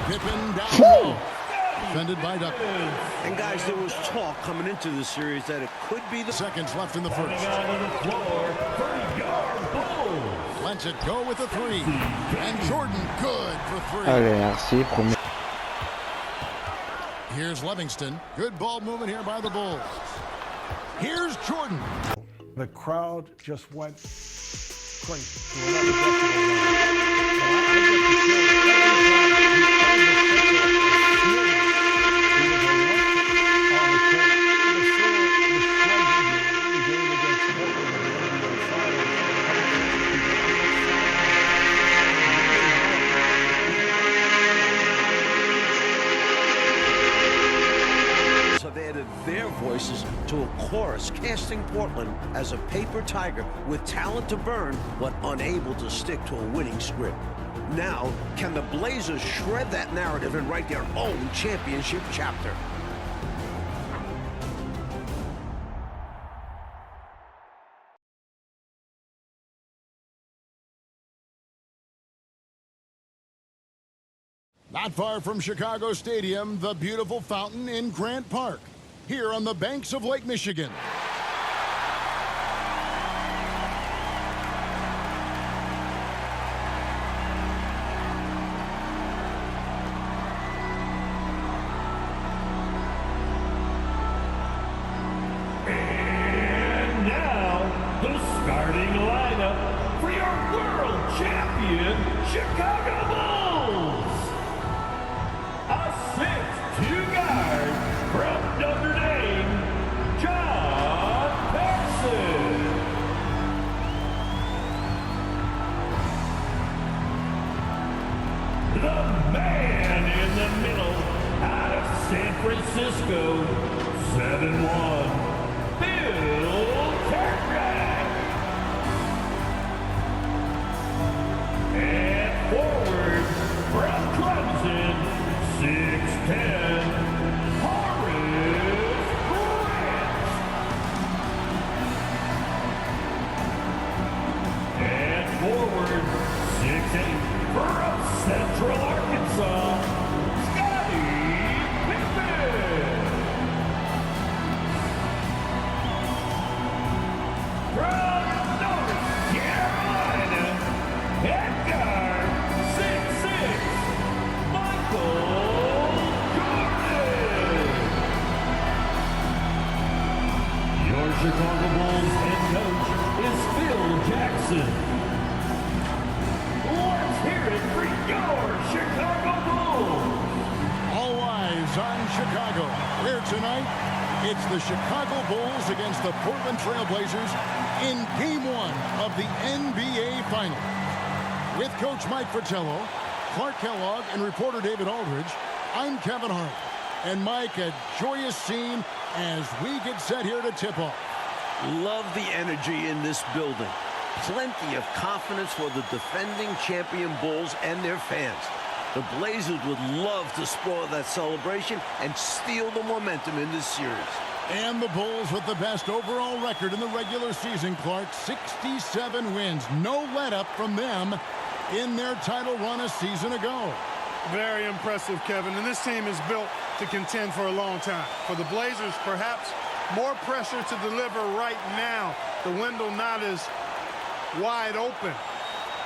Pippen down low. Defended by Duckworth. And guys, there was talk coming into the series that it could be the seconds left in the first. Lets it go with a three. And Jordan good for three. Allez, merci. Premier. Here's Livingston. Good ball movement here by the Bulls. Here's Jordan. The crowd just went crazy. have added their voices to a chorus, casting Portland as a paper tiger with talent to burn, but unable to stick to a winning script. Now, can the Blazers shred that narrative and write their own championship chapter? Not far from Chicago Stadium, the beautiful fountain in Grant Park, here on the banks of Lake Michigan. And now, the starting lineup for your world champion, Chicago Bulls. A 6'2" guard from Notre Dame, John Paxson. The man in the middle, out of San Francisco, 7'1", Bill Cartwright. And forward from Clemson, 6'10", Horace Grant. And forward, 6'8", from Central Arkansas, Scottie Pippen. From North Carolina, at guard, 6'6", Michael Jordan. Your Chicago Bulls head coach is Phil Jackson. Let's hear it for your Chicago Bulls. All eyes on Chicago, where tonight it's the Chicago Bulls against the Portland Trail Blazers in Game 1 of the NBA Finals. With Coach Mike Fratello, Clark Kellogg, and reporter David Aldridge, I'm Kevin Hart. And Mike, a joyous scene as we get set here to tip off. Love the energy in this building. Plenty of confidence for the defending champion Bulls and their fans. The Blazers would love to spoil that celebration and steal the momentum in this series. And the Bulls with the best overall record in the regular season, Clark, 67 wins. No let-up from them in their title run a season ago. Very impressive, Kevin. And this team is built to contend for a long time. For the Blazers, perhaps more pressure to deliver right now. The window not as wide open.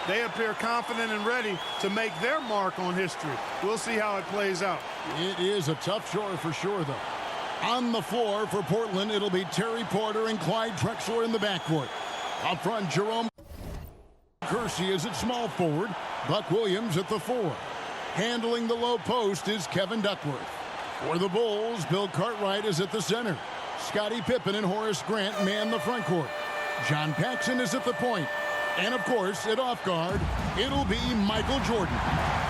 They appear confident and ready to make their mark on history. We'll see how it plays out. It is a tough chore for sure, though. On the floor for Portland, it'll be Terry Porter and Clyde Drexler in the backcourt. Up front, Jerome Kersey is at small forward. Buck Williams at the 4. Handling the low post is Kevin Duckworth. For the Bulls, Bill Cartwright is at the center. Scottie Pippen and Horace Grant man the front court. John Paxson is at the point. And, of course, at off guard, it'll be Michael Jordan.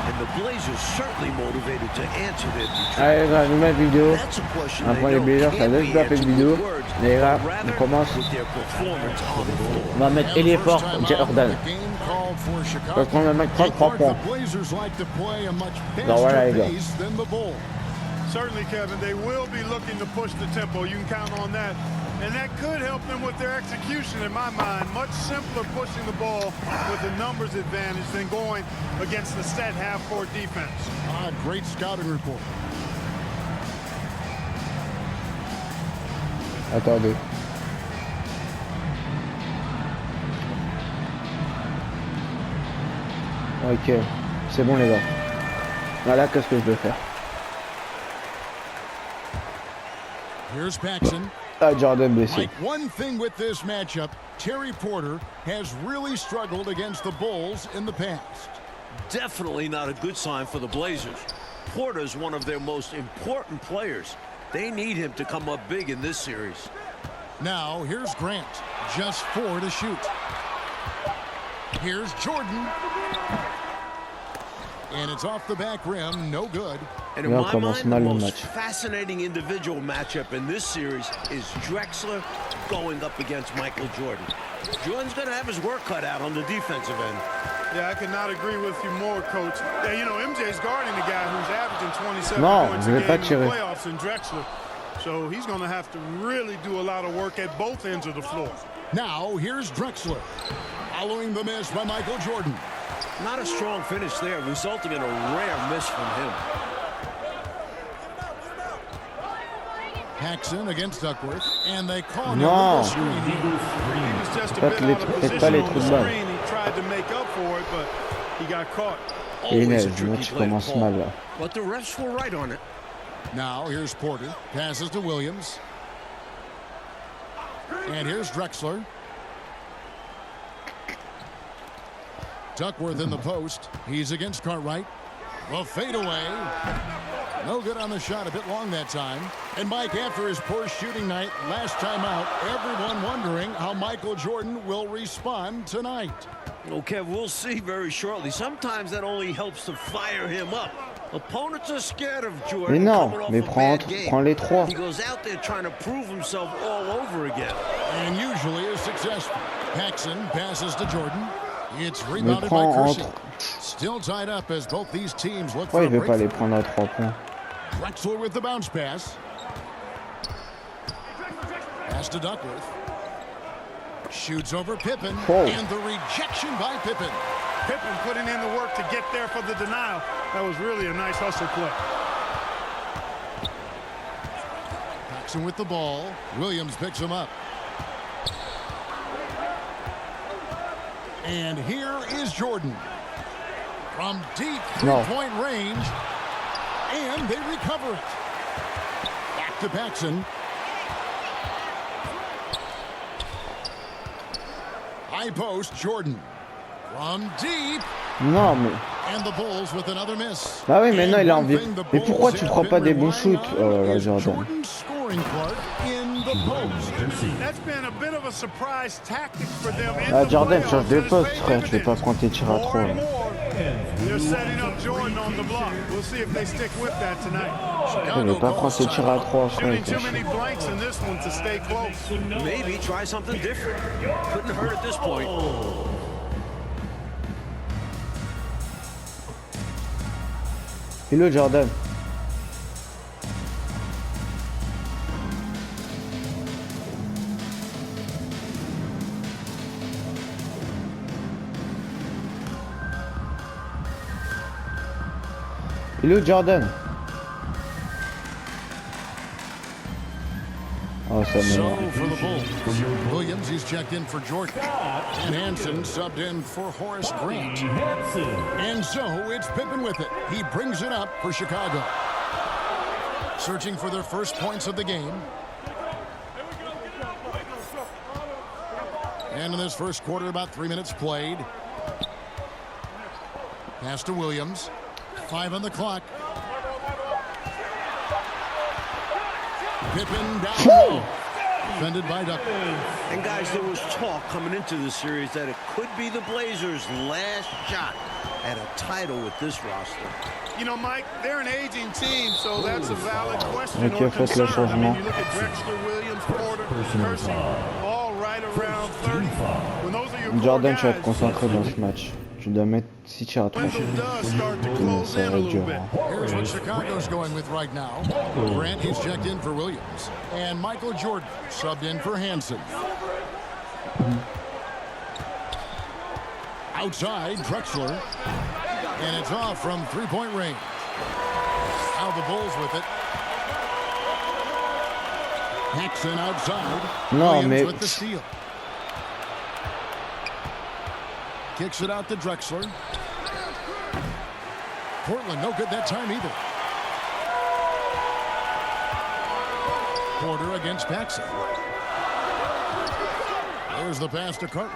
And the Blazers certainly motivated to answer their Allez, dans la nouvelle vidéo, That's a question après les Blazers, ça laisse la vidéo. Et là, on commence. On va mettre Elefort Jordan. Parce qu'on va mettre 33 points. Donc voilà, les gars. Certainly, Kevin, they will be looking to push the tempo. You can count on that. And that could help them with their execution, in my mind. Much simpler pushing the ball with a numbers advantage than going against the set half-court defense. Great scouting report. Attendez. Ok, c'est bon les gars. Voilà, qu'est-ce que je vais faire. Here's Paxson. Ah, Jordan blessé. Like, one thing with this matchup, Terry Porter has really struggled against the Bulls in the past. Definitely not a good sign for the Blazers. Porter's one of their most important players. They need him to come up big in this series. Now, here's Grant. Just 4 to shoot. Here's Jordan. And it's off the back rim, no good. And in my mind, the most fascinating individual matchup in this series is Drexler going up against Michael Jordan. Jordan's going to have his work cut out on the defensive end. Yeah, I could not agree with you more, Coach. Yeah, you know, MJ's guarding the guy who's averaging 27 points a game in the playoffs in Drexler. So he's going to have to really do a lot of work at both ends of the floor. Now, here's Drexler. Following the miss by Michael Jordan. Not a strong finish there, resulting in a rare miss from him. Paxson against Duckworth, and they call him a screen. He was just a bit out of position on the screen. He tried to make up for it, but he got caught. Always a tricky play to call, but the refs were right on it. Now here's Porter, passes to Williams. And here's Drexler. Duckworth in the post. He's against Cartwright. The fadeaway. No good on the shot, a bit long that time. And Mike, after his poor shooting night last time out, everyone wondering how Michael Jordan will respond tonight. Okay, we'll see very shortly. Sometimes that only helps to fire him up. Opponents are scared of Jordan. Mais non, mais prends les trois. He goes out there trying to prove himself all over again. And usually is successful. Paxson passes to Jordan. It's rebounded by Kersey. Still tied up as both these teams look for a break. Pas les prendre à 3 points. Drexler with the bounce pass. Pass to Duckworth. Shoots over Pippen. And the rejection by Pippen. Pippen putting in the work to get there for the denial. That was really a nice hustle play. Paxson with the ball. Williams picks him up. And here is Jordan. From deep three-point range. And they recover it. Back to Paxson. High post, Jordan. From deep. Non, mais... And the Bulls with another miss. Bah oui, mais non, il a envie. Mais pourquoi tu prends pas des bons shoots, Jordan? Ah, Jordan, change de poste, frère. Tu veux pas prendre tes tirs à 3. Tu veux pas prendre tes tirs à 3, frère. Maybe try something different. Couldn't hurt at this point. Hello, Jordan. Hello, Jordan. Oh, ça so for the Bulls, Williams, he's checked in for Jordan. And Hansen subbed in for Horace Grant. And so it's Pippen with it. He brings it up for Chicago. Searching for their first points of the game. And in this first quarter, about 3 minutes played. Pass to Williams. 5 on the clock. Pippen down low. Defended by Duckworth. And guys, there was talk coming into this series that it could be the Blazers' last shot at a title with this roster. You know, Mike, they're an aging team, so that's a valid question or concern. I mean, you look at Drexler, Williams, Porter, Kersey, all right around 30. When those are your Jordan, tu vas te concentrer dans ce match. tu dois mettre 6 tirs à 3. Window does start to Ouais, close ça in a va être little dur. bit. Hein. Here's what Chicago's going with right now. Grant, he's checked in for Williams. And Michael Jordan subbed in for Hansen. Outside, Drexler. And it's off from three-point range. Now the Bulls with it. Paxson outside. Non, Williams mais... with the steal. Kicks it out to Drexler. Portland no good that time either. Porter against Paxson. There's the pass to Carter.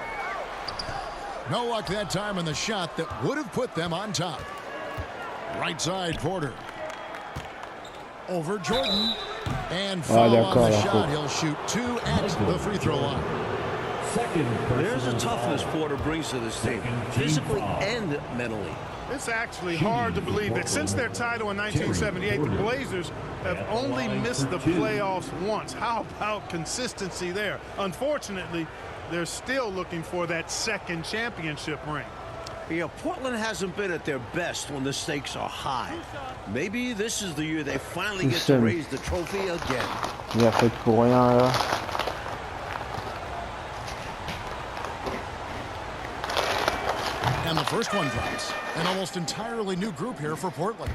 No luck that time in the shot that would have put them on top. Right side, Porter. Over Jordan. And foul on the shot. He'll shoot 2 at the free throw line. There's a toughness Porter brings to this team, physically and mentally. It's actually hard to believe that since their title in 1978, the Blazers have only missed the playoffs once. How about consistency there? Unfortunately, they're still looking for that second championship ring. Yeah, Portland hasn't been at their best when the stakes are high. Maybe this is the year they finally get to raise the trophy again. Il a fait pour rien là. And the first one drops. An almost entirely new group here for Portland.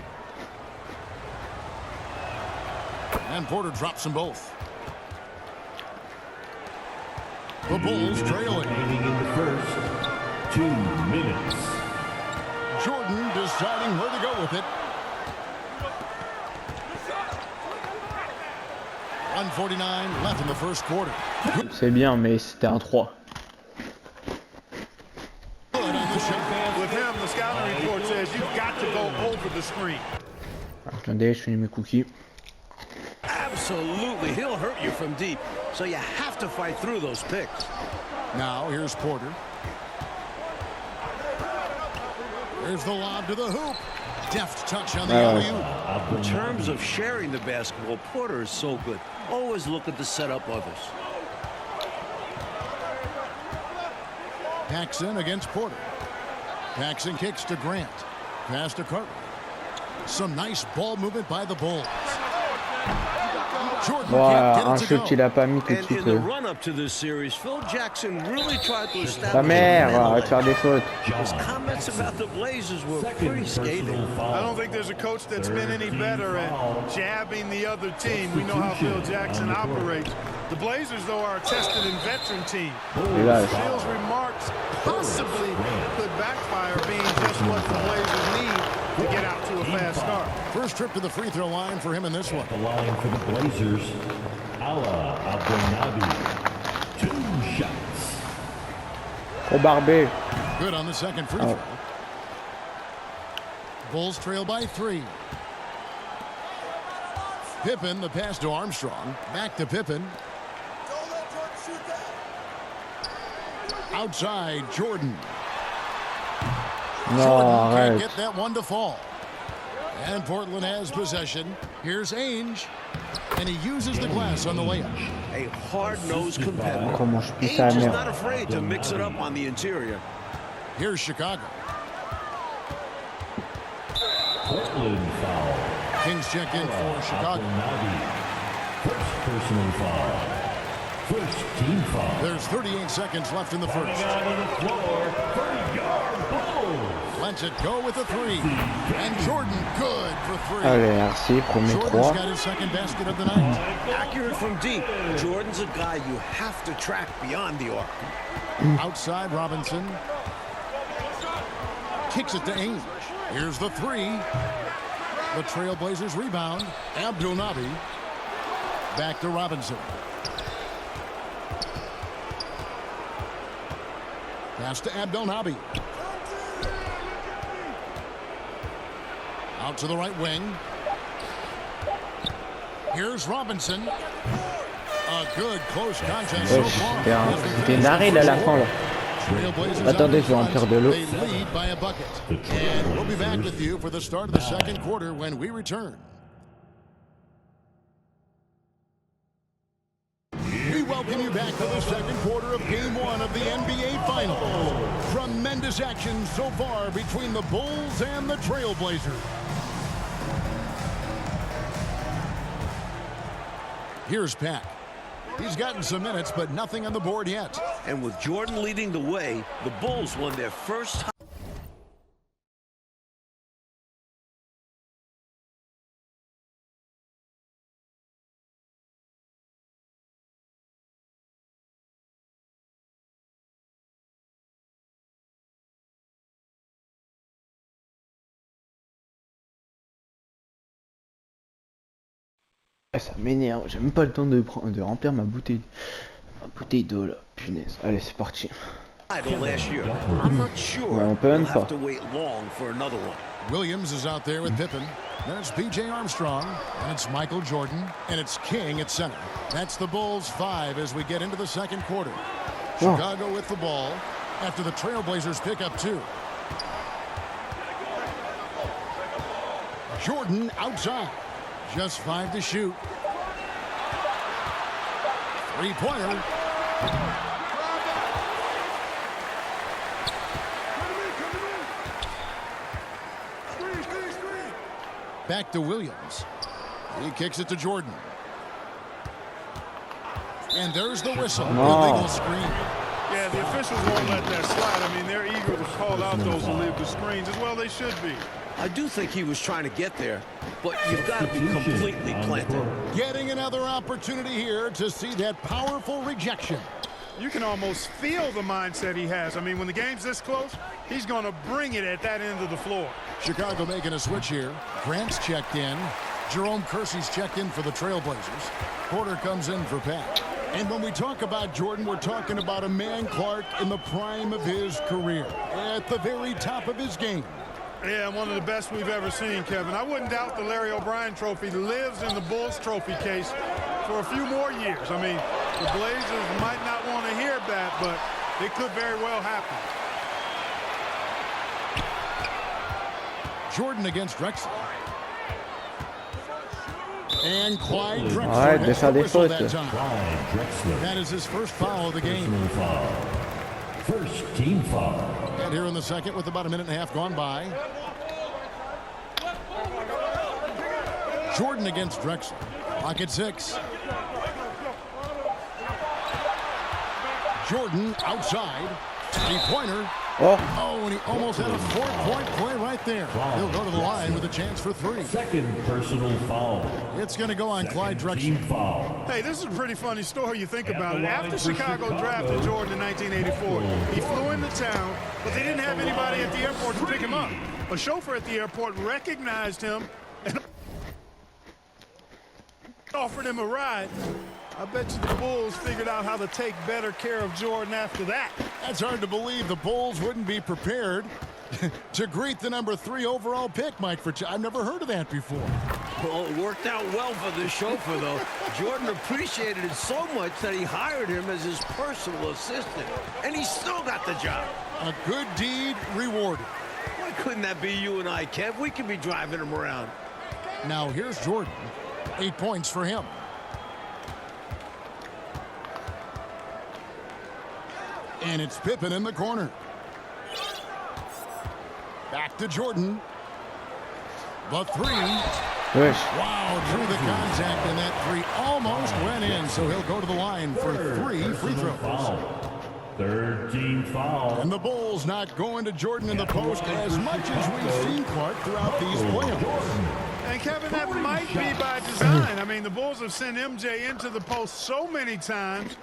And Porter drops them both. The Bulls trailing. Remaining in the first 2 minutes. Jordan deciding where to go with it. 1:49 left in the first quarter. C'est bien, mais c'était un 3. With him, the scouting report says you've got to go over the screen. Attendez, je finis mes cookies. Absolutely, he'll hurt you from deep, so you have to fight through those picks. Now here's Porter. There's the lob to the hoop. Deft touch on the alley-oop. In terms of sharing the basketball, Porter is so good. Always looking to set up others. Paxson against Porter. Paxson kicks to Grant. Pass to Carter. Some nice ball movement by the Bulls. Voilà, un shoot qu'il a pas mis tout de And suite. in the run-up to this series, Phil Jackson really tried to establish Ta mère, momentum. arrête de faire des fautes. His comments about the Blazers were pretty scathing. I don't think there's a coach that's been any better at jabbing the other team. We know how Phil Jackson operates. The Blazers, though, are a tested and veteran team. Phil's remarks possibly could backfire, being just what the Blazers need to get out to a fast start. First trip to the free throw line for him in this one. The line for the Blazers, Ala Abdelnaby. 2 shots. Oh, Barbé. Good on the second free throw. Bulls trail by 3. Pippen, the pass to Armstrong. Back to Pippen. Outside, Jordan. Non, Jordan can't arrête. get that one to fall. And Portland has possession. Here's Ainge. And he uses the glass on the layup. A hard-nosed competitor. Comment je pue sa Ainge is mère. not afraid to mix it up on the interior. Here's Chicago. Portland foul. Kings check in for Chicago. Abdelnaby. First personal foul. First team foul. There's 38 seconds left in the first. Out on the floor, 30-yard Bulls. Lets it go with a 3. And Jordan good for 3. Allez, merci, premier Jordan's 3. got his second basket of the night. Accurate from deep. Jordan's a guy you have to track beyond the arc. Outside, Robinson. Kicks it to Ainge. Here's the 3. The Trailblazers rebound. Abdelnaby. Back to Robinson. Pass to Abdelnaby. Out to the right wing. Here's Robinson. A good close contest so far. C'était une arrêt là, à la fin là. Attendez, je vais remplir de l'eau. They lead by a bucket. And we'll be back with you for the start of the second quarter when we return. We welcome you back to the second quarter of Game 1 of the NBA Finals. Tremendous action so far between the Bulls and the Trailblazers. Here's Pack. He's gotten some minutes, but nothing on the board yet. And with Jordan leading the way, the Bulls won their first time. Ça m'énerve, j'ai même pas le temps de remplir ma bouteille d'eau là, punaise. Allez, c'est parti. Last year. I'm not sure we'll have to wait long for another one. Williams is out there with Pippen. Then it's P.J. Armstrong, and it's Michael Jordan, and it's King at center. That's the Bulls 5 as we get into the second quarter. Chicago with the ball after the Trailblazers pick up 2. Jordan outside. Just 5 to shoot. Three-pointer. Back to Williams. He kicks it to Jordan. And there's the whistle. Illegal screen. Yeah, the officials won't let that slide. I mean, they're eager to call out those illegal screens as well. They should be. I do think he was trying to get there, but you've got to be completely planted. Getting another opportunity here to see that powerful rejection. You can almost feel the mindset he has. I mean, when the game's this close, he's going to bring it at that end of the floor. Chicago making a switch here. Grant's checked in. Jerome Kersey's checked in for the Trailblazers. Porter comes in for Pat. And when we talk about Jordan, we're talking about a man, Clark, in the prime of his career. At the very top of his game. Yeah, one of the best we've ever seen, Kevin. I wouldn't doubt the Larry O'Brien trophy lives in the Bulls trophy case for a few more years. I mean, the Blazers might not want to hear that, but it could very well happen. Jordan against Drexler. And Clyde Drexler has the whistle that time. That is his first foul of the game. First team foul. And here in the second with about a minute and a half gone by. Jordan against Drexler. Pocket 6. Jordan outside. Three-pointer. Oh, and he almost had a 4-point play right there. He'll go to the line with a chance for 3. Second personal foul. It's going to go on Clyde Drexler. Team foul. Hey, this is a pretty funny story you think about it. After Chicago drafted Jordan in 1984, he flew into town, but they didn't have anybody at the airport to pick him up. A chauffeur at the airport recognized him and offered him a ride. I bet you the Bulls figured out how to take better care of Jordan after that. That's hard to believe. The Bulls wouldn't be prepared to greet the number 3 overall pick, Mike. I've never heard of that before. Well, it worked out well for the chauffeur, though. Jordan appreciated it so much that he hired him as his personal assistant. And he still got the job. A good deed rewarded. Why couldn't that be you and I, Kev? We could be driving him around. Now here's Jordan. 8 points for him. And it's Pippen in the corner. Back to Jordan. The 3. Wow, through the contact, and that 3 almost went in, so he'll go to the line for 3 free throws. Third team foul. And the Bulls not going to Jordan in the post as much as we've seen Clark throughout these playoffs. And Kevin, that might be by design. I mean, the Bulls have sent MJ into the post so many times.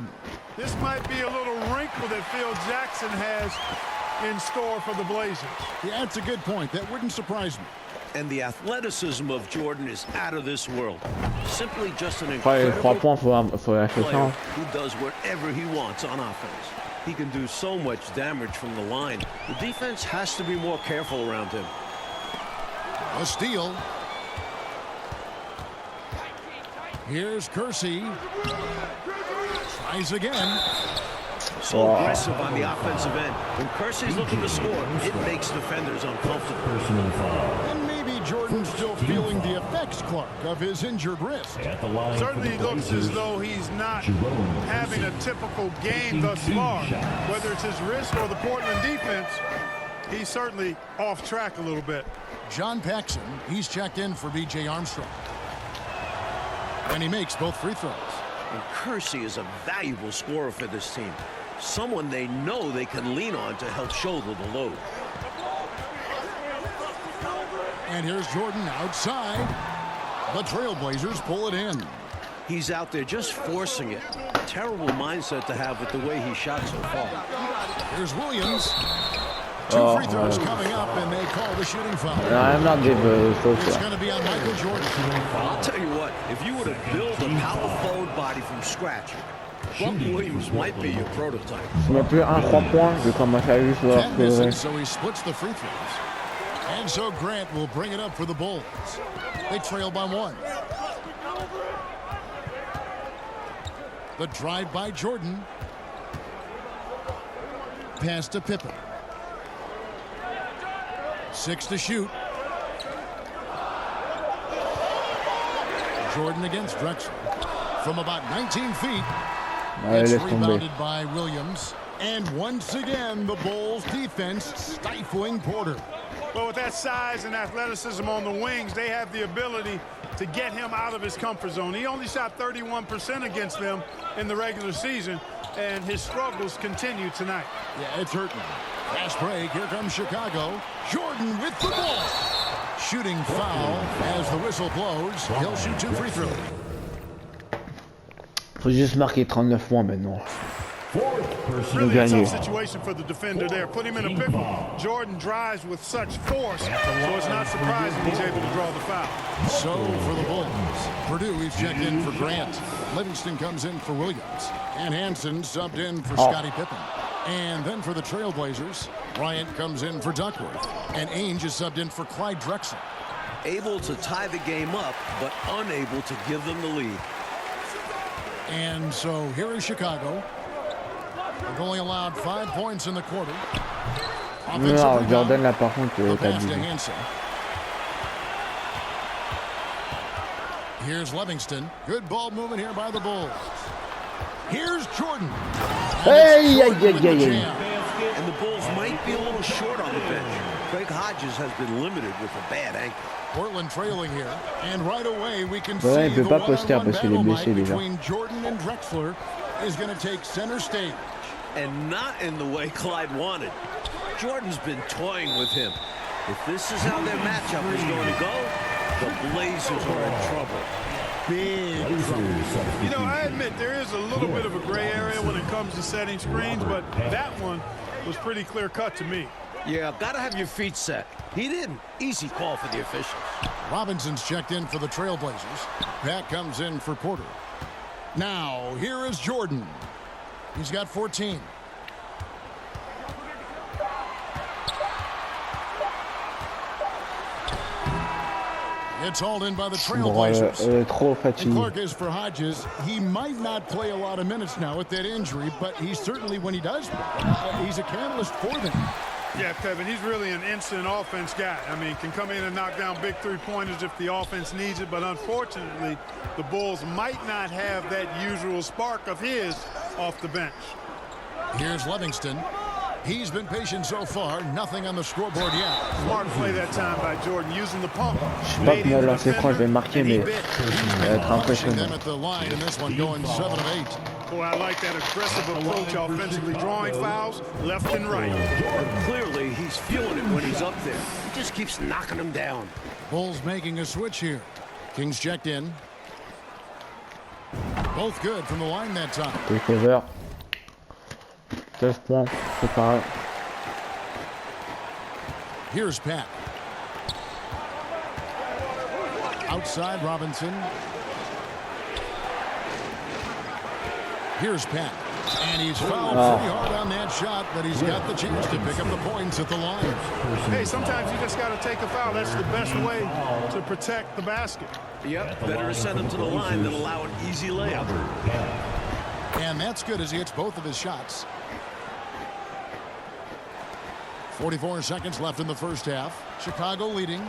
This might be a little wrinkle that Phil Jackson has in store for the Blazers. Yeah, that's a good point. That wouldn't surprise me. And the athleticism of Jordan is out of this world. Simply just an incredible player who does whatever he wants on offense. He can do so much damage from the line. The defense has to be more careful around him. A steal. Here's Kersey. Tries again. So aggressive on the offensive end. When Kersey's looking to score, it makes defenders uncomfortable. Personal foul. And maybe Jordan's still feeling the effect protects Clark of his injured wrist. At the line Certainly for the looks as Blazers, though he's not Jerome having a Kersey. typical game thus far. shots. Whether it's his wrist or the Portland defense, he's certainly off track a little bit. John Paxson, he's checked in for B.J. Armstrong. And he makes both free throws. And Kersey is a valuable scorer for this team. Someone they know they can lean on to help shoulder the load. And here's Jordan outside. The Trailblazers pull it in. He's out there just forcing it. Terrible mindset to have with the way he shot so far. Here's Williams. Two free throws coming up, and they call the shooting foul. I'm not giving It's going to be on Michael Jordan. I'll tell you what, if you were to build a power forward body from scratch, Buck Williams might be your prototype. Je mets plus un 3 points, je commence à juste voir 10 que misses, so he splits the free throws. And so Grant will bring it up for the Bulls. They trail by 1. The drive by Jordan. Pass to Pippen. 6 to shoot. Jordan against Drexler. From about 19 feet. Allez, It's laisse tomber. rebounded by Williams. And once again, the Bulls defense stifling Porter. Well, with that size and athleticism on the wings, they have the ability to get him out of his comfort zone. He only shot 31% against them in the regular season, and his struggles continue tonight. Yeah, it's hurting. Fast break. Here comes Chicago. Jordan with the ball. Shooting foul as the whistle blows. He'll shoot 2 free throws. Faut juste marquer 39 points maintenant. Fourth personal Really a gagner. tough situation for the defender there. Put him in a pickle. Jordan drives with such force, so it's not surprising he's able to draw the foul. So for the Bulls, Purdue, he's checked in for Grant. Livingston comes in for Williams. And Hansen subbed in for Scottie Pippen. And then for the Trailblazers, Bryant comes in for Duckworth. And Ainge is subbed in for Clyde Drexler. Able to tie the game up, but unable to give them the lead. And so here is Chicago. They've only allowed 5 points in the quarter. Offensive Non, rebound. Jordan là par contre, The t'as pass to dit. Hansen. Here's Livingston. Good ball movement here by the Bulls. Here's Jordan. And Hey, it's yeah, Jordan yeah, with yeah, the yeah. jam. And the Bulls might be a little short on the bench. Craig Hodges has been limited with a bad ankle. Portland trailing here. And right away we can Ouais, il see peut the pas poster one-on-one parce qu'il est battle blessé night déjà. between Jordan and Drexler is going to take center stage. And not in the way Clyde wanted. Jordan's been toying with him. If this is how their matchup is going to go, the Blazers are in trouble. Big trouble. You know, I admit there is a little bit of a gray area when it comes to setting screens, but that one was pretty clear-cut to me. Yeah, gotta have your feet set. He didn't. Easy call for the officials. Robinson's checked in for the Trailblazers. Pat comes in for Porter. Now, here is Jordan. He's got 14. It's hauled in by the Bon, Trailblazers. trop And fatigué. Clark is for Hodges. He might not play a lot of minutes now with that injury, but he certainly, when he does play, he's a catalyst for them. Yeah, Kevin, he's really an instant offense guy. I mean, can come in and knock down big three-pointers if the offense needs it, but unfortunately, the Bulls might not have that usual spark of his off the bench. Here's Livingston. He's been patient so far. Nothing on the scoreboard yet. Smart play that time by Jordan, using the pump. Je sais pas comment lancer franc, je vais marquer, mais ça va être Pushing impressionnant. them at the line, and this one going 7 of 8. Boy, I like that aggressive approach offensively, drawing fouls left and right. And clearly, he's feeling it when he's up there. He just keeps knocking them down. Bulls making a switch here. Kings checked in. Both good from the line that time. Takeover. 16 points, c'est pareil. Here's Pat. Outside Robinson. Here's Pat. And he's fouled pretty hard on that shot, but he's got the chance to pick up the points at the line. Hey, sometimes you just got to take a foul. That's the best way to protect the basket. Yep, better to send him to the line than allow an easy layup. And that's good as he hits both of his shots. 44 seconds left in the first half. Chicago leading.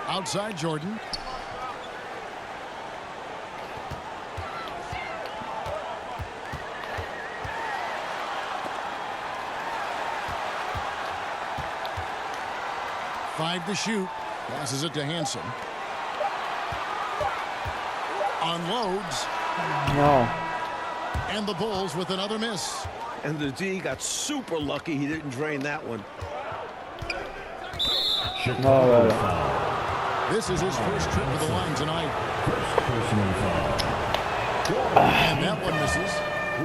Outside Jordan. 5 to shoot. Passes it to Hansen. Unloads. Non. And the Bulls with another miss. And the D got super lucky he didn't drain that one. Oh là là. This is his first trip to the line tonight. Personal foul. And that one misses.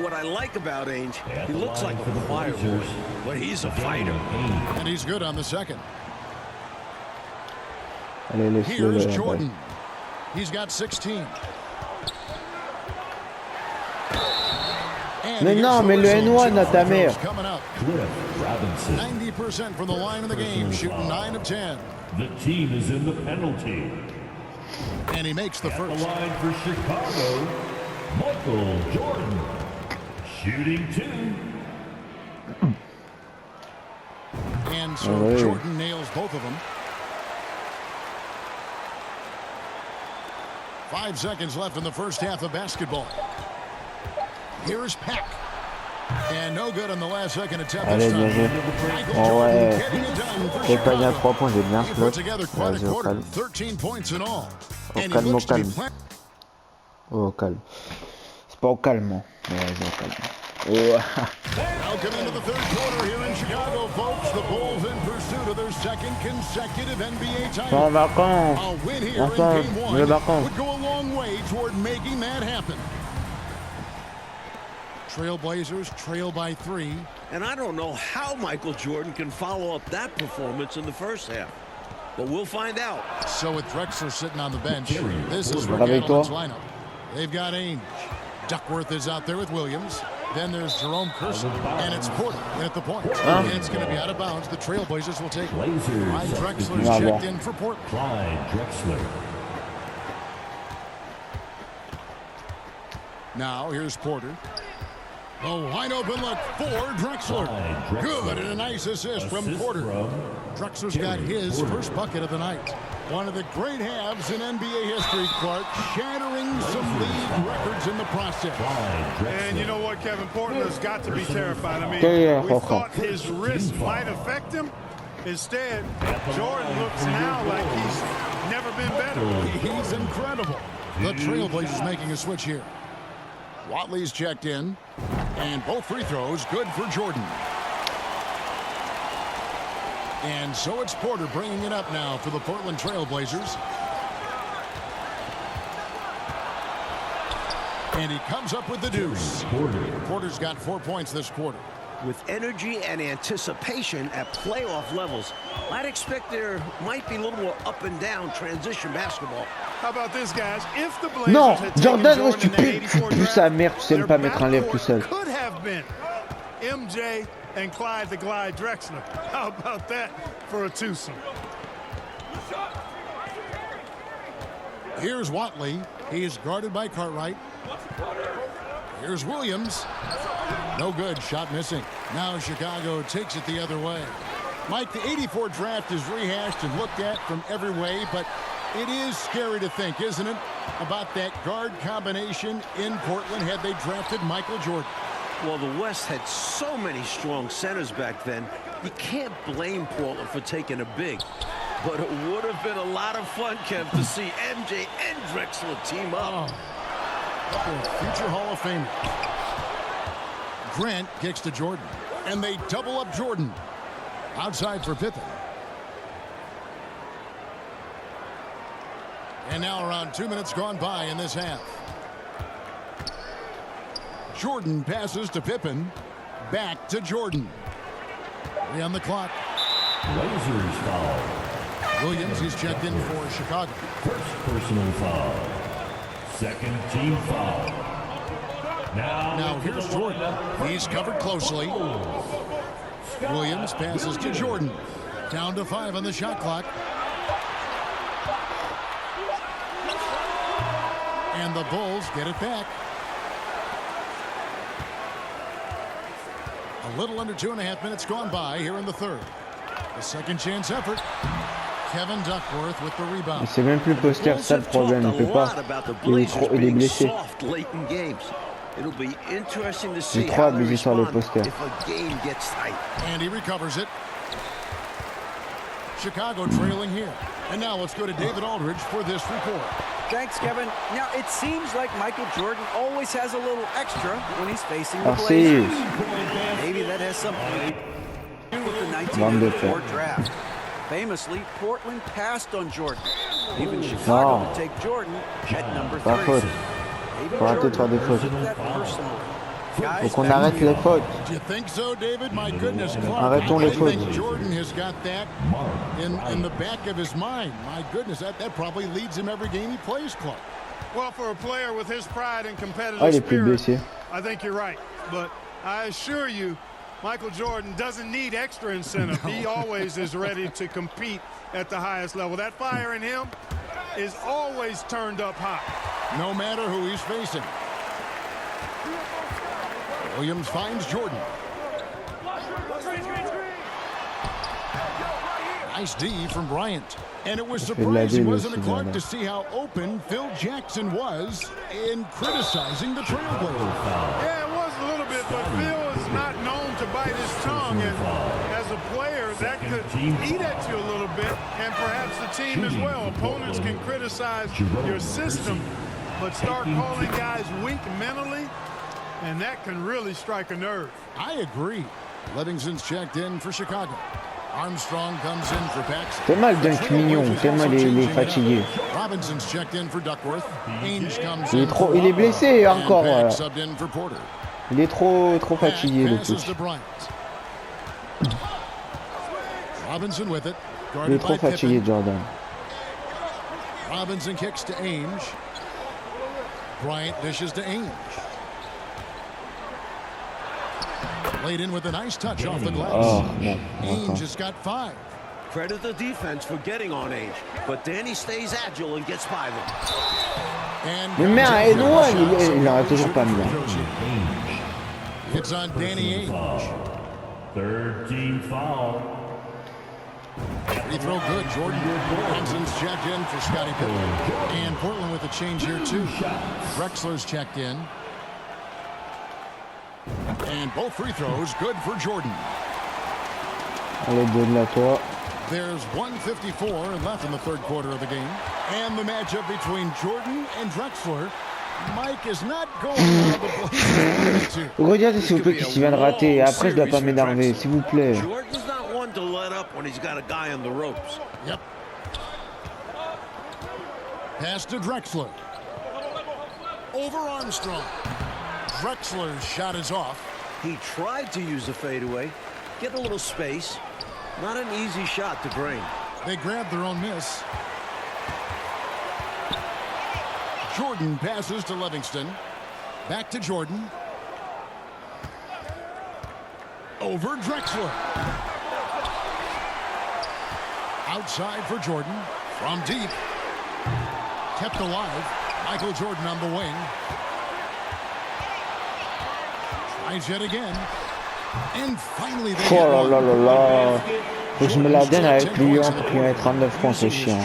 What I like about Ainge, he looks like a quiet boy, but he's a fighter. And he's good on the second. Allez, laisse-le Here's là. Jordan. He's got 16. And Mais he non, gets mais the le whistle. N1 Two à ta free mère. throws coming up. Cliff Robinson. 90% from the line in the game, shooting 9 of 10. The team is in the penalty. And he makes the At the first. line for Chicago, Michael Jordan. Shooting 2. And so Oh, hey. Jordan nails both of them. 5 seconds left in the first half of basketball. Here's Peck. And no good on the last second attempt. Allez, this bien time. joué. Michael Oh Jordan ouais. getting it done for J'ai pogné à Chicago. 3 points, j'ai bien He put flop. together quite a Vas-y, au quarter, calme. 13 points in all. Au And he calme, au looks to be calme. playing. Oh, au calme. C'est pas au calme. Hein. Mais vas-y, au calme. Oh. Welcome into the third quarter here in Chicago, folks. The Bulls in pursuit of their second consecutive NBA Pas title. en vacances. A win here in Enfin, game les one vacances. would go a long way toward making that happen. Trailblazers trail by 3. And I don't know how Michael Jordan can follow up that performance in the first half. But we'll find out. So with Drexler sitting on the bench, this is Avec Rick toi. Allen's lineup. They've got Ainge. Duckworth is out there with Williams. Then there's Jerome Kersey, and it's Porter at the point. And it's going to be out of bounds. The Trailblazers will take it. Blazers. Clyde Drexler's Bravo. checked in for Portland. Clyde Drexler. Now here's Porter. A wide open look for Drexler. Clyde Drexler. Good, and a nice assist from Assist Porter. from Drexler's got his Porter. first bucket of the night. One of the great halves in NBA history, Clark, shattering some league records in the process. Clyde Drexler. And you know what, Kevin? Portland has got to be terrified. I mean, Yeah, we thought his wrist might affect him. Instead, Jordan looks now like he's never been better. He's incredible. The Trailblazers making a switch here. Watley's checked in, and both free throws good for Jordan. And so it's Porter bringing it up now for the Portland Trailblazers. And he comes up with the deuce. Porter's got 4 points this quarter. With energy and anticipation at playoff levels, I'd expect there might be a little more up and down transition basketball. How about this, guys? If the Blazers Non, had taken Jordan, ouais, Jordan tu in the pues 84 sa draft, mère, tu sais their pas mettre un lèvre tout backcourt seul. could have been MJ and Clyde the Glide Drexler. How about that for a twosome? Here's Watley. He is guarded by Cartwright. Here's Williams. No good. Shot missing. Now Chicago takes it the other way. Mike, the 84 draft is rehashed and looked at from every way, but it is scary to think, isn't it, about that guard combination in Portland had they drafted Michael Jordan. Well, the West had so many strong centers back then, you can't blame Portland for taking a big. But it would have been a lot of fun, Kev, to see MJ and Drexler team up. Future Hall of Famer. Grant kicks to Jordan, and they double up Jordan. Outside for Pippen. And now around 2 minutes gone by in this half. Jordan passes to Pippen. Back to Jordan. 3 on the clock. Blazers foul. Williams, he's checked in for Chicago. First personal foul. Second team foul. Now here's Jordan. He's covered closely. Williams passes to Jordan. Down to 5 on the shot clock. And the Bulls get it back. A little under 2.5 minutes gone by here in the third. The second chance effort. Kevin Duckworth with the rebound. C'est même plus le poster, ça le problème, il peut pas. Il est blessé. It'll be interesting to see Il est trop how they abusé sur le respond poster. if a game gets tight. And he recovers it. Chicago trailing here. And now let's go to David Aldridge for this report. Thanks, Kevin. Now, it seems like Michael Jordan always has a little extra when he's facing the Blazers. Maybe that has something to do with the 1984 draft. Famously, Portland passed on Jordan. Even Chicago would take Jordan at number 3. Maybe Jordan took that personally. Faut qu'on arrête les fautes. Do you think so, David? My goodness, Clark. Arrêtons les fautes. I think Jordan has got that in the back of his mind. My goodness, that probably leads him every game he plays, Clark. Well, for a player with his pride and competitive spirit, I think you're right. But I assure you, Michael Jordan doesn't need extra incentive. No. He always is ready to compete at the highest level. That fire in him is always turned up high. No matter who he's facing. Williams finds Jordan. Nice D from Bryant. And it was surprising, wasn't it, Clark, to see how open Phil Jackson was in criticizing the Trailblazers. Yeah, it was a little bit, but Phil is not known to bite his tongue. And as a player, that could eat at you a little bit, and perhaps the team as well. Opponents can criticize your system, but start calling guys weak mentally, and that can really strike a nerve. I agree. Livingston's checked in for Chicago. Armstrong comes in for Paxson. Tellement le dunk mignon, tellement il est fatigué. Robinson's checked in for Duckworth. Ainge comes Il est blessé encore. Porter. Il est trop fatigué le petit. Robinson with it. Il est trop fatigué, Jordan. Robinson kicks to Ainge. Bryant dishes to Ainge. Laid in with a nice touch off the glass. Ainge has got 5. Credit the defense for getting on Ainge, but Danny stays agile and gets by them. Mais merde, il n'arrête toujours pas bien. It's on Danny Ainge. Third team foul. Free throw good. Jordan Bronson's checked in for Scottie Pippen. And Portland with a change here too. Drexler's checked in. And both free throws good for Jordan. Allez, donne-la toi. There's 1:54 left in the third quarter of the game. And the matchup between Jordan and Drexler. Mike is not going how the Blazers wanted to. Regardez s'il vous plaît qui vient de rater. Après, je dois pas m'énerver, s'il vous plaît. Jordan's not one to let up when he's got a guy on the ropes. Yep. Pass to Drexler. Over Armstrong. Drexler's shot is off. He tried to use a fadeaway, get a little space. Not an easy shot to drain. They grabbed their own miss. Jordan passes to Livingston. Back to Jordan. Over Drexler. Outside for Jordan. From deep. Kept alive. Michael Jordan on the wing. Tries yet again. And finally they Oh là là là là. Faut que je me la donne avec lui pour qu'il mette 39 points, c'est chiant.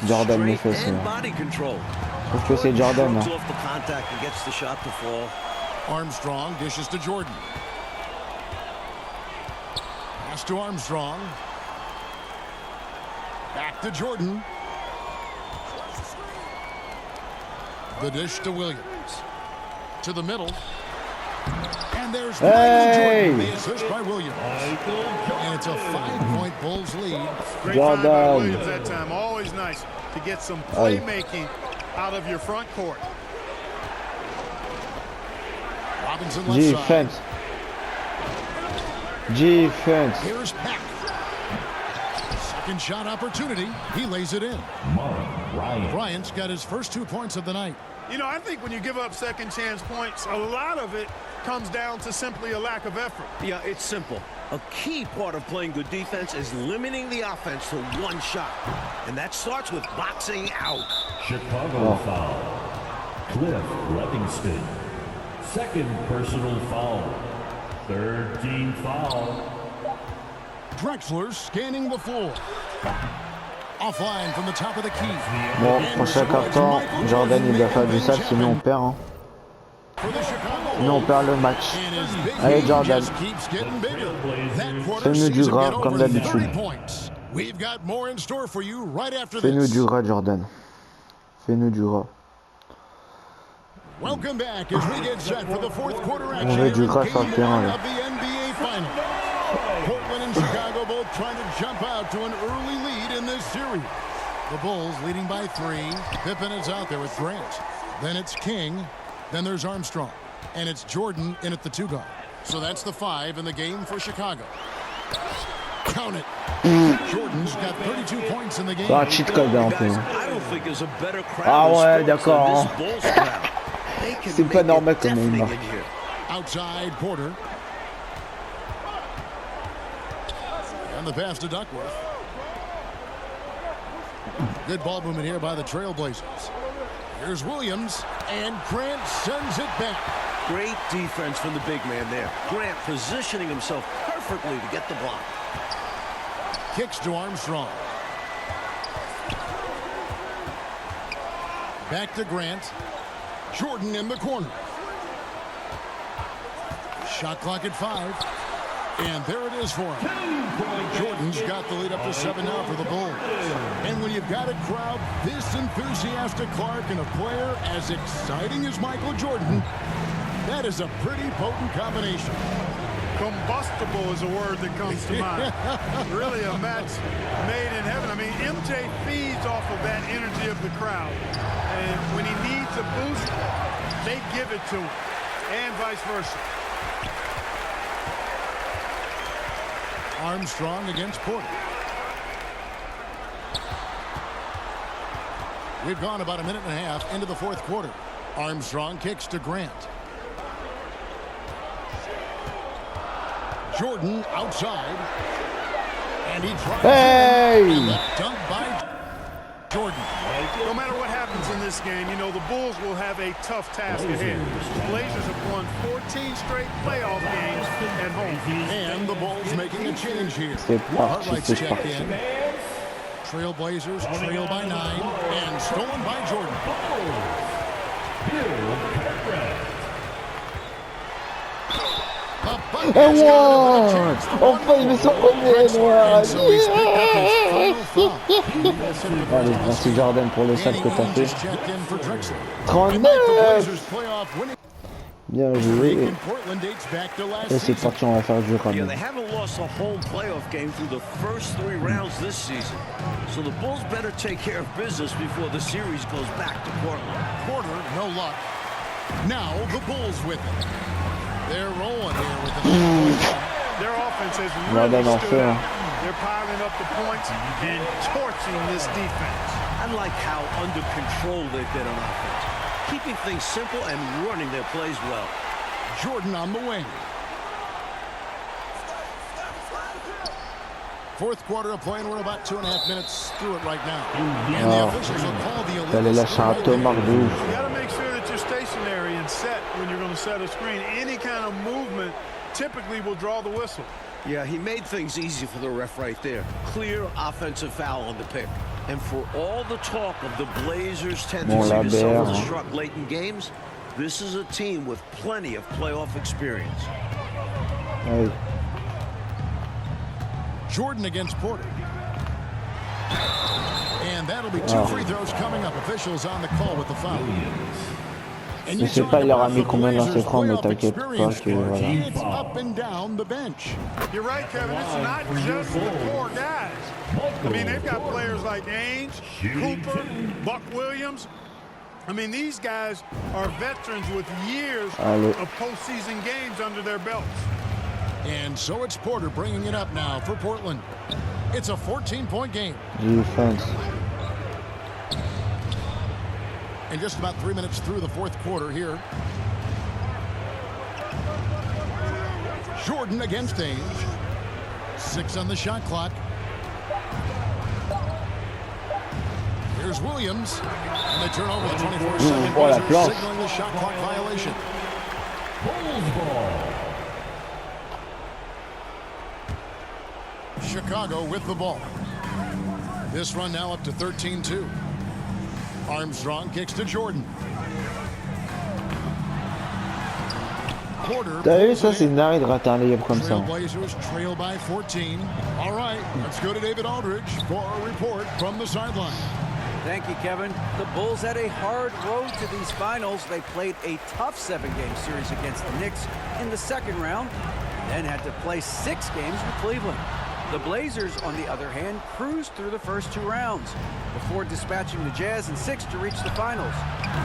Jordan me fait ça. Je trouve que c'est Jordan. Hein. Armstrong dishes to Jordan. Pass to Armstrong. Back to Jordan. The dish to Williams. To the middle. And there's Jordan, the assist by Williams. And it's a 5-point Bulls lead. Great find by Williams that time. Always nice to get some playmaking out of your front court. Robinson left side. Defense. Here's Pack. Second shot opportunity. He lays it in. Bryant's got his first 2 points of the night. You know, I think when you give up second chance points, a lot of it comes down to simply a lack of effort. Yeah, it's simple. A key part of playing good defense is limiting the offense to one shot. And that starts with boxing out. Chicago foul. Cliff Livingston. Second personal foul. Third team foul. Drexler scanning the floor. Offline from the top of the key. Bon, prochain carton, Jordan il doit faire du sale, sinon on perd. Hein. Sinon on perd le match. Allez Jordan. Fais-nous du grave comme d'habitude. We've got more in store for you right after Fais-nous this. du rat, Jordan. Fais-nous du rat. Welcome back as we get set for the fourth quarter action On veut du here in rat sur le Game terrain 1 là. of the NBA Finals. Portland and Chicago both trying to jump out to an early lead in this series. The Bulls leading by 3. Pippen is out there with Grant. Then it's King. Then there's Armstrong. And it's Jordan in at the 2 guard. So that's the 5 in the game for Chicago. Count it. Jordan's got 32 points in the game. Ah, cheat code un peu. I don't think there's a better crowd Ah ouais, in sports d'accord. than this Bulls crowd. They can C'est pas make normal it comme il deafening marque. in here. Outside Porter. And the pass to Duckworth. Good ball movement here by the Trailblazers. Here's Williams, and Grant sends it back. Great defense from the big man there. Grant positioning himself perfectly to get the block. Kicks to Armstrong. Back to Grant. Jordan in the corner. Shot clock at 5. And there it is for him. Jordan's got the lead up to 7 now for the Bulls. And when you've got a crowd this enthusiastic, Clark, and a player as exciting as Michael Jordan, that is a pretty potent combination. Combustible is a word that comes to mind. Really a match made in heaven. I mean, MJ feeds off of that energy of the crowd. And when he needs a boost, they give it to him. And vice versa. Armstrong against Porter. We've gone about a minute and a half into the fourth quarter. Armstrong kicks to Grant. Jordan outside. And he tries Hey! dunk by Jordan. No matter what happens in this game, you know, the Bulls will have a tough task ahead. The Blazers have won 14 straight playoff games at home. And the Bulls making a change here. C'est parti, Hartlight's c'est checked parti. in. Trailblazers trail by 9 and stolen by Jordan. Et wow! Enfin, il met son premier noir! Allez, merci Jordan pour le sac que t'as fait. 39! Bien joué. Et c'est parti, on va faire du Yeah, ramen. they haven't lost a home playoff game through the first 3 rounds this season. So the Bulls better take care of business before the series goes back to Portland. Porter, no luck. Now the Bulls with it. They're rolling here with the Their offense has Là, really dans stood l'enfer. out. They're piling up the points and torching this defense. I like how under control they've been on offense, keeping things simple and running their plays well. Jordan on the wing. Fourth quarter of play, and we're about 2.5 minutes through it right now. And the officials will call the T'allais illegal lâcher un tomard de ouf. You got to make sure that you're stationary and set when you're going to set a screen. Any kind of movement typically will draw the whistle. Yeah, he made things easy for the ref right there. Clear offensive foul on the pick. And for all the talk of the Blazers' tendency to self-destruct late in games, this is a team with plenty of playoff experience. Ouais. Jordan against Porter. And that'll be 2 free throws coming up. Officials on the call with the foul. Je sais pas, il leur a mis combien de lancers francs, mais t'inquiète pas que voilà. It's up and down the bench. You're right, Kevin. It's not just the core guys. I mean, they've got players like Ainge, Cooper, Buck Williams. I mean, these guys are veterans with years of postseason games under their belts. And so it's Porter bringing it up now for Portland. It's a 14-point game. Defense. And just about 3 minutes through the fourth quarter here. Jordan against Ainge. 6 on the shot clock. Here's Williams. And they turn over the 24-second buzzer, signaling the shot clock violation. Bulls ball. Chicago with the ball. This run now up to 13-2. Armstrong kicks to Jordan. Porter T'as vu pulls ça, it c'est in. une dingue de rater un layup comme ça. Trailblazers trail by 14. All right, let's go to David Aldridge for a report from the sideline. Thank you, Kevin. The Bulls had a hard road to these finals. They played a tough 7-game series against the Knicks in the second round, then had to play 6 games with Cleveland. The Blazers, on the other hand, cruised through the first 2 rounds before dispatching the Jazz in 6 to reach the finals.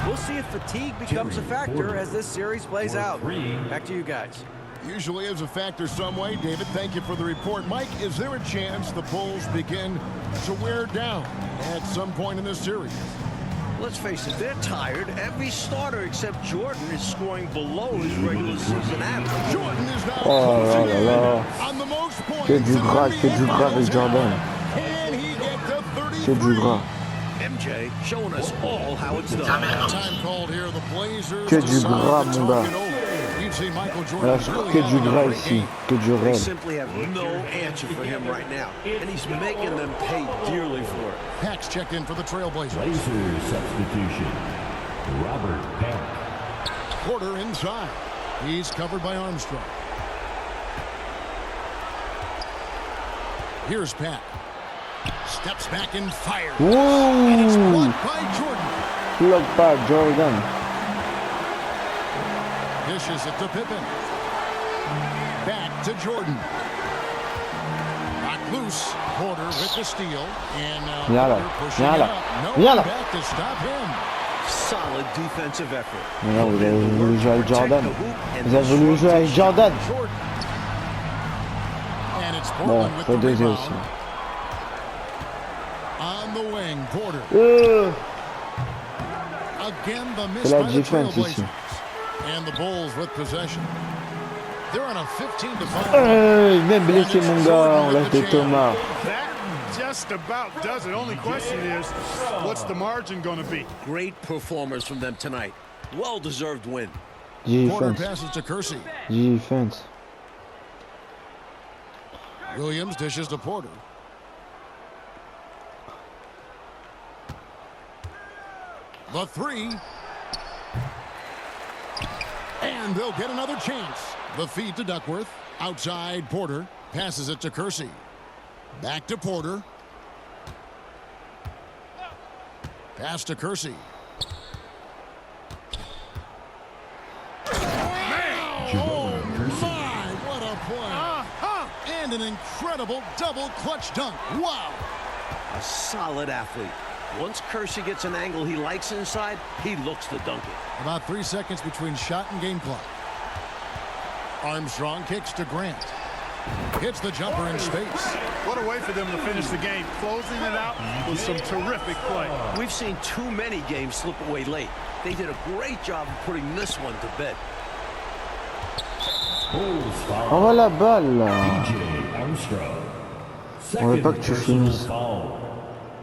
We'll see if fatigue becomes a factor as this series plays out. Back to you guys. Usually is a factor some way. David, thank you for the report. Mike, is there a chance the Bulls begin to wear down at some point in this series? Let's face it, they're tired. Every starter except Jordan is scoring below his regular season average. Jordan is now Oh là closing là in là. on the most points Que du in gras, NBA que du gras avec Jordan. Can he get to Que du 33? gras. MJ showing us all how it's done. Time called here. The Blazers Que du decide gras, to mon talk gras. it over. You've seen Michael Voilà, Jordan really que du having a gras great ici, game. que du They réel. simply have no answer for him right now, and he's making them pay dearly for it. Pax checked in for the Trailblazers. Blazers substitution. Robert Peck. Porter inside. He's covered by Armstrong. Here's Pat. Steps back and fires. And it's Ouh, blocked by Jordan. bloc pas Jordan. Dishes it to Pippen. Back to Jordan. Knocked loose. Porter with the steal. And now Viens là, Porter pushing viens it là, up. No viens one là. back to stop him. Solid defensive effort. Mais non, vous avez voulu jouer avec Jordan. Protect the hoop and Vous avez voulu jouer avec Jordan. Jordan. And it's Bon, Portland with faut the doser rebound. aussi. On the wing, Porter. Again, the miss C'est la by the défense ici. Trailblazers. And the Bulls with possession. They're on a 15-5. Hey, même blessé mon gars, on lâche des Thomas. That just about does it. Only question is, what's the margin going to be? Great performance from them tonight. Well-deserved win. Porter Defense, passes to Kersey. defense. Williams dishes to Porter. The three. And they'll get another chance. The feed to Duckworth. Outside Porter. Passes it to Kersey. Back to Porter. Pass to Kersey. Oh, my, what a play. And an incredible double clutch dunk. Wow. A solid athlete. Once Kersey gets an angle he likes inside, he looks to dunk it. About 3 seconds between shot and game clock. Armstrong kicks to Grant. Hits the jumper in space. What a way for them to finish the game, closing it out with some terrific play. We've seen too many games slip away late. They did a great job of putting this one to bed. Bulls foul. Envoie la balle là. DJ Armstrong. On veut pas que Second tu personal finisses. foul.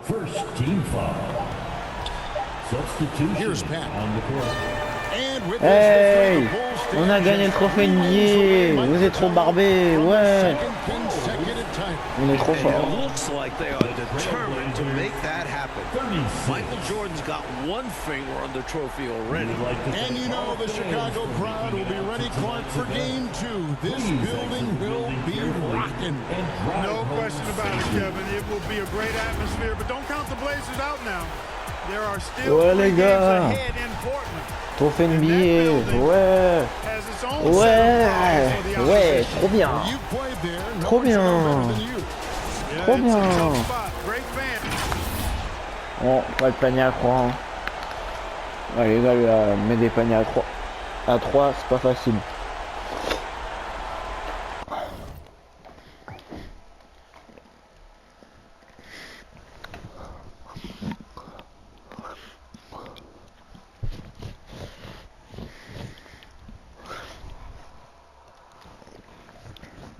First team foul. Substitution Here's Pat. on the court. And with Hey, this, the Bulls stay on a gagné le trophée NBA. Vous êtes trop barbés, ouais. second consecutive time. On est trop And fort. it looks like they are determined to make that happen. 36. Michael Jordan's got one finger on the trophy already. We'd like to And thank you know all the Chicago players crowd will be ready, Clark, for game 2. This Please building exit will building be carefully rocking. and drive No home question about it, safely. Kevin. It will be a great atmosphere, but don't count the Blazers out now. There are still Ouais, 3 les games gars. ahead in Portland. Trophée NBA, ouais. Has its own set of Ouais, problems for the ouais, opposition. trop bien. You played there. No Trop one should know bien. better than you. Yeah, Trop it's a bien. tough spot. Great fan. Bon, pas de panier à 3. Hein. Ouais, les gars, met des paniers à 3. À 3, c'est pas facile.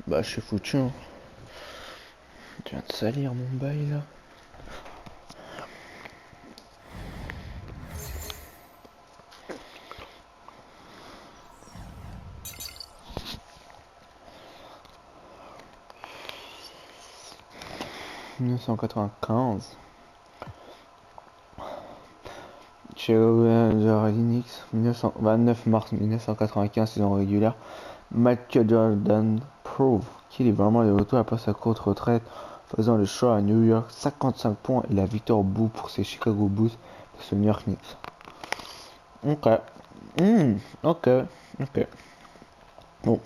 Bah, je suis foutu. Hein. Tu viens de salir mon bail là. « 1995. Chicago Lynx, 29 mars 1995, saison régulière. Michael Jordan prouve qu'il est vraiment de retour après sa courte retraite, faisant le choix à New York, 55 points et la victoire au bout pour ses Chicago Bulls face aux New York Knicks. Ok. Bon.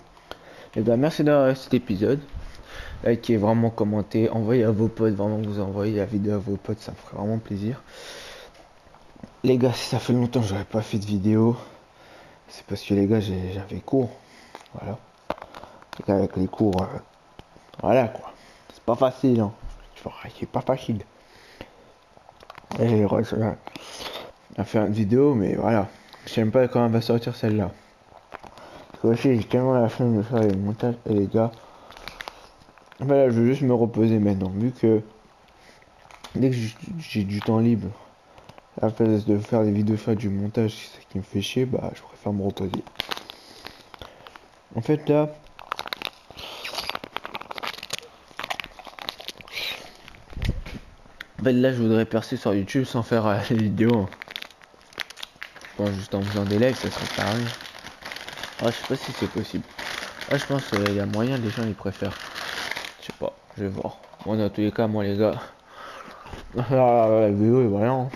Et bien merci d'avoir regardé cet épisode. Likez, vraiment commentez, envoyez à vos potes, vraiment vous envoyez la vidéo à vos potes, ça me ferait vraiment plaisir. Les gars, si ça fait longtemps que j'aurais pas fait de vidéo, c'est parce que les gars j'avais cours. Voilà. Les gars, avec les cours, voilà quoi. C'est pas facile, hein. C'est pas facile. Et j'ai réussi à faire une vidéo, mais voilà. Je sais même pas quand elle va sortir celle-là. Parce que aussi, j'ai tellement la flemme de faire les montages. Et les gars, voilà, je vais juste me reposer maintenant. Vu que dès que j'ai du temps libre, à la place de faire des vidéos, faire du montage, c'est ça qui me fait chier, bah je préfère me reposer. En fait là, je voudrais percer sur YouTube sans faire les vidéos. Bon, juste en faisant des lives, ça serait pareil. Ah, je sais pas si c'est possible. Ah, je pense qu'il y a moyen, les gens ils préfèrent. Je sais pas, je vais voir. Bon, dans tous les cas, moi les gars, la vidéo est vraiment.